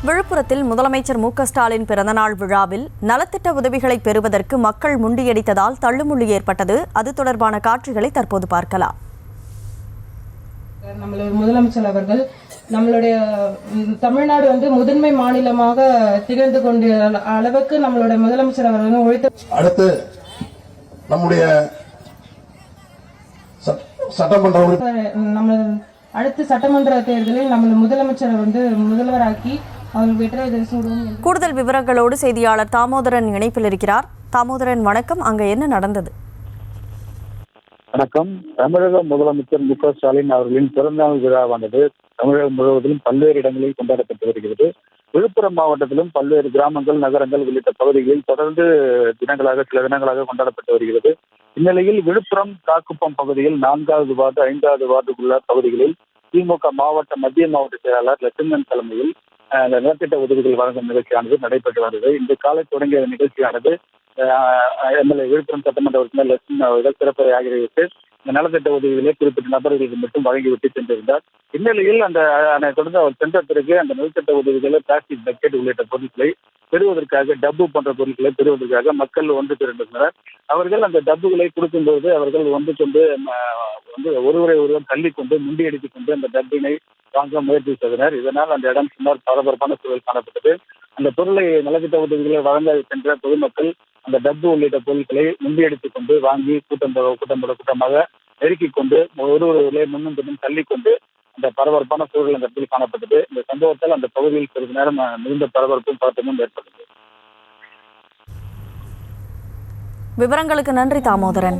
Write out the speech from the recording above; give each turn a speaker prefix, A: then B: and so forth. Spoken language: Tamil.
A: விழுப்புரத்தில் முதலமைச்சர் மு.க.ஸ்டாலின் பிறந்தநாள் விழாவில் நலத்திட்ட உதவிகளை பெறுவதற்கு மக்கள் முண்டியடித்ததால் தள்ளுமுள்ளு ஏற்பட்டது. அது தொடர்பான காட்சிகளை தற்போது பார்க்கலாம்.
B: நம்மளுடைய முதலமைச்சர் அவர்கள் நம்மளுடைய தமிழ்நாடு முதன்மை மாநிலமாக திகழ்ந்து கொண்ட அளவுக்கு நம்மளுடைய முதலமைச்சர் அவர்கள் உழைத்து
C: அடுத்து நம்முடைய
B: அடுத்த சட்டமன்ற தேர்தலில் நம்ம முதலமைச்சரை முதல்வராக்கி அவர்கள் வெற்றி சூடும்.
A: கூடுதல் விவரங்களோடு செய்தியாளர் தாமோதரன் இணைப்பில் இருக்கிறார். தாமோதரன், வணக்கம். அங்க என்ன நடந்தது?
D: வணக்கம். தமிழக முதலமைச்சர் மு.க.ஸ்டாலின் அவர்களின் பிறந்தநாள் விழாவானது தமிழகம் முழுவதிலும் பல்வேறு இடங்களில் கொண்டாடப்பட்டு வருகிறது. விழுப்புரம் மாவட்டத்திலும் பல்வேறு கிராமங்கள், நகரங்கள் உள்ளிட்ட பகுதிகளில் தொடர்ந்து சில தினங்களாக கொண்டாடப்பட்டு வருகிறது. இந்நிலையில் விழுப்புரம் காக்குப்பம் பகுதியில் 4வது வார்டு, 5வது வார்டுக்குள்ள பகுதிகளில் திமுக மத்திய மாவட்ட செயலாளர் லட்சுமணன் தலைமையில் நலத்திட்ட உதவிகள் வழங்கும் நிகழ்ச்சியானது நடைபெற்று வந்தது. இன்று காலை தொடங்கிய நிகழ்ச்சியானது எம்எல்ஏ விழுப்புரம் சட்டமன்ற உறுப்பினர் லட்சுமணன் அவர்கள் சிறப்புரை ஆகியோருக்கு இந்த நலத்திட்ட உதவிகளை குறிப்பிட்ட நபர்களுக்கு மட்டும் வழங்கிவிட்டு சென்றிருந்தார். இந்நிலையில் தொடர்ந்து அவர் சென்ற பிறகு அந்த நலத்திட்ட உதவிகளை பிளாஸ்டிக் பக்கெட் உள்ளிட்ட பொருட்களை பெறுவதற்காக, டப்பு போன்ற பொருட்களை பெறுவதற்காக மக்கள் ஒன்று திரண்டிருந்தனர். அவர்கள் அந்த டப்புகளை கொடுக்கும்போது அவர்கள் ஒருவர் தள்ளிக்கொண்டு முண்டியடித்துக் கொண்டு அந்த டப்பினை வாங்க முயற்சி செய்தனர். இதனால் அந்த இடம் சுமார் பரபரப்பான சூழல் காணப்பட்டது. அந்த பொருளை நலத்திட்ட உதவிகளை வழங்க சென்ற பொதுமக்கள் அந்த டப்பு உள்ளிட்ட பொருட்களை முண்டியடித்துக் கொண்டு வாங்கி கூட்டமாக நெருக்கிக் கொண்டு ஒருவரை முன்னும் பின்னும் தள்ளிக்கொண்டு அந்த பரபரப்பான சூழல் அந்த இடத்தில் காணப்பட்டது. இந்த சம்பவத்தால் அந்த பகுதியில் சிறிது நேரம் மிகுந்த பரபரப்பும் பதட்டமும் ஏற்பட்டது.
A: விவரங்களுக்கு நன்றி தாமோதரன்.